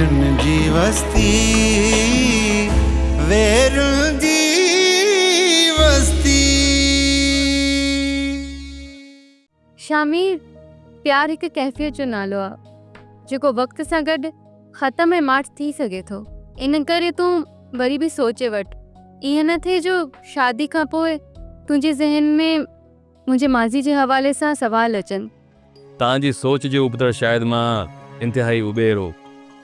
वेरुन जी वस्ती, वेरुन जी वस्ती। शामिर, प्यार एक कैफ़ियत जो नालो आहे जेको वक़्त सां गॾु ख़त्म ऐं माठ थी सघे थो। इन करे तूं वरी बि सोचे वठि, ईअं न थिए जो शादी खां पोइ तुंहिंजे ज़हन में मुंहिंजे माज़ी जे हवाले सां सवाल अचनि। तव्हांजी सोच जे उबतड़ शायदि मां इंतिहाई उबेरो,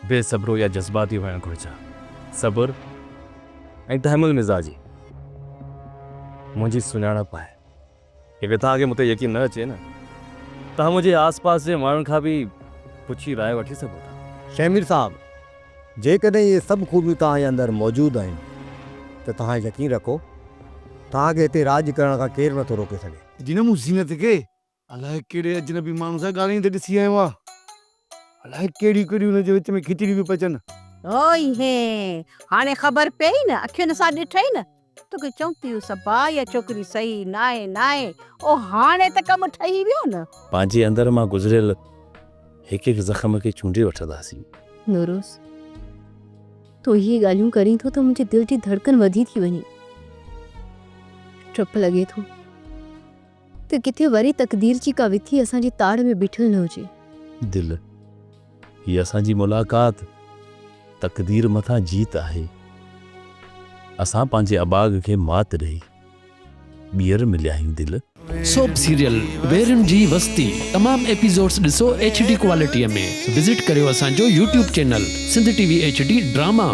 बेसब्रो या जज़्बाती हुअणु घुरिजा। सब्र ऐं तहमुल मिज़ाजी मुंहिंजी सुञाणप आहे। हे तव्हांखे मूं यकीन न अचे न, तव्हां मुंहिंजे आसपास जे माण्हुनि खां बि पुछी राय वठी सघो था। शमीर साहब, जेकॾहिं इहे सभु खूबियूं तव्हांजे अंदरि मौजूदु आहिनि त तव्हां यकीन रखो, तव्हांखे हिते राज करण खां केरु नथो रोके सघे। जिन मूं ज़ीनत खे अलाए कहिड़े अजनबी माण्हू सां ॻाल्हाईंदे ॾिसी आयो आहे। अलाए कहिड़ियूं कहिड़ियूं हुनजे विच में खिचड़ियूं पियूं पचनि। ओई हे हाणे ख़बर पई न, अखियुनि सां ॾिठई न। तोखे चवंदी सबा या छोकिरी सही नाहे ओ हाणे त कमु ठही वियो न। पंहिंजे अंदरि मां गुज़रियल हिकु हिकु ज़ख़्म खे चूंडे वठंदासीं। नूरोज़, तूं इहे ॻाल्हियूं करीं थो त मुंहिंजे दिलि जी धड़कन वधी थी वञे। डपु लॻे थो त किथे वरी तक़दीर जी का विथी असांजी ताड़ में बीठल न हुजे। दिल, हीअ असांजी मुलाक़ात तक़दीर मथां जीत आहे। असां पंहिंजे अबाग खे मात ॾेई ॿीहर मिलिया आहियूं। दिल सोप सीरियल वेरुन जी वस्ती तमाम एपिसोड्स ॾिसो HD क्वालिटीअ में। विज़िट करियो असांजो YouTube channel Sindh TV HD drama.